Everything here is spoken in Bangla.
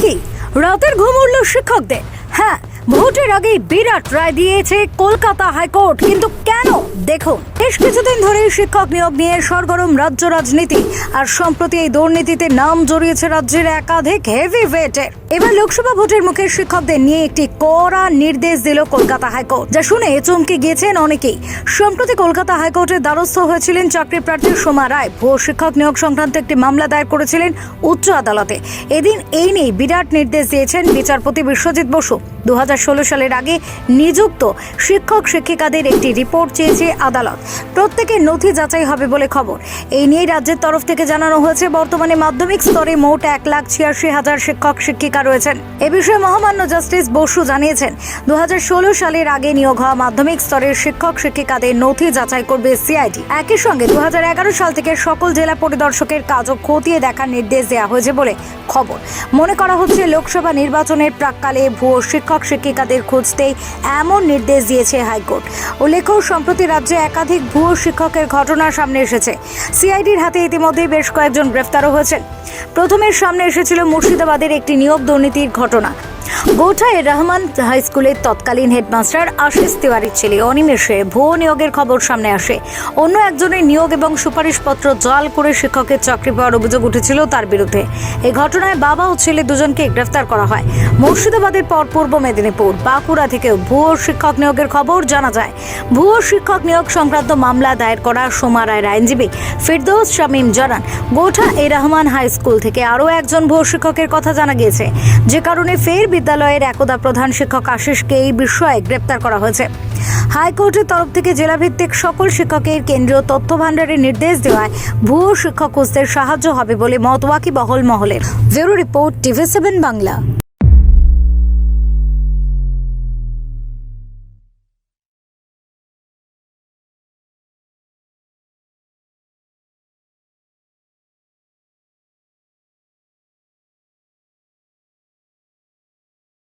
কি রাতের ঘুম উড়ল শিক্ষকদের? হ্যাঁ, ভোটের আগেই বিরাট রায় দিয়েছে কলকাতা হাইকোর্ট। কিন্তু কেন? দেখুন, বেশ কিছুদিন ধরে শিক্ষক নিয়োগ নিয়ে সরগরম রাজ্য রাজনীতি, আর সম্প্রতি এই দুর্নীতিতে নাম জড়িয়েছে রাজ্যের একাধিক হেভি ওয়েটের। এবার লোকসভা ভোটের মুখে শিক্ষকদের নিয়ে একটি কড়া নির্দেশ দিল কলকাতা হাইকোর্ট, যা শুনে চমকে গিয়েছেন অনেকেই। সম্প্রতি কলকাতা হাইকোর্টের দ্বারস্থ হয়েছিলেন চাকরি প্রার্থী সোমা রায়। ভুয়ো শিক্ষক নিয়োগ সংক্রান্ত একটি মামলা দায়ের করেছিলেন উচ্চ আদালতে। এদিন এই নিয়ে বিরাট নির্দেশ দিয়েছেন বিচারপতি বিশ্বজিৎ বসু। 2016 সালের আগে নিযুক্ত শিক্ষক শিক্ষিকাদের একটি রিপোর্ট চেয়েছে আদালত। প্রত্যেকের নথি যাচাই হবে বলে খবর। এই নিয়ে রাজ্যের তরফ থেকে জানানো হয়েছে, বর্তমানে মাধ্যমিক স্তরে মোট 1,86,000 শিক্ষক শিক্ষিকা রয়েছেন। এ বিষয়ে মহামান্য জাস্টিস বসু জানিয়েছেন, 2016 সালের আগে নিয়োগ হওয়া মাধ্যমিক স্তরের শিক্ষক শিক্ষিকাদের নথি যাচাই করবে সিআইডি। একই সঙ্গে 2011 সাল থেকে সকল জেলা পরিদর্শকের কাজও খতিয়ে দেখার নির্দেশ দেওয়া হয়েছে বলে খবর। মনে করা হচ্ছে, লোকসভা নির্বাচনের প্রাক্কালে ভুয়ো শিক্ষক শিক্ষিকাদের খুঁজতেই এমন নির্দেশ দিয়েছে হাইকোর্ট। উল্লেখ্য, সম্প্রতি রাজ্যে একাধিক ভুয়ো শিক্ষকের ঘটনা সামনে এসেছে। সিআইডির হাতে ইতিমধ্যেই বেশ কয়েকজন গ্রেফতারও হয়েছেন। প্রথমে সামনে এসেছিল মুর্শিদাবাদের একটি নিয়োগ দুর্নীতির ঘটনা। গোঠায় রহমান হাই স্কুলের তৎকালীন হেডমাস্টার আশিস তিওয়ারির ছেলে অনিমেষে ভুয়ো নিয়োগের খবর সামনে আসে। অন্য একজনের নিয়োগ এবং সুপারিশপত্র জাল করে শিক্ষকের চাকরি পাওয়ার অভিযোগ উঠেছিল তার বিরুদ্ধে। এই ঘটনায় বাবা ও ছেলে দুজনকে গ্রেফতার করা হয়। মুর্শিদাবাদের পর পূর্ব মেদিনীপুর, বাঁকুড়া থেকেও ভুয়ো শিক্ষক নিয়োগের খবর জানা যায়। ভুয়ো শিক্ষক নিয়োগ সংক্রান্ত মামলা দায়ের করা সোমা রায়ের আইনজীবী ফিরদৌস শামীম জানান, গোঠা এ রহমান হাই স্কুল থেকে আরও একজন ভুয়ো শিক্ষকের কথা জানা গিয়েছে, যে কারণে ফের বিদ্যালয়ের একদা প্রধান শিক্ষক আশিসকে এই বিষয়ে গ্রেপ্তার করা হয়েছে। হাইকোর্টের তরফ থেকে জেলাভিত্তিক সকল শিক্ষকের কেন্দ্রীয় তথ্য ভাণ্ডারের নির্দেশ দেওয়ায় ভুয়ো শিক্ষক খুঁজতে সাহায্য হবে বলে মত ওয়াকিবহল মহলের। Bureau report, TV7 Bangla.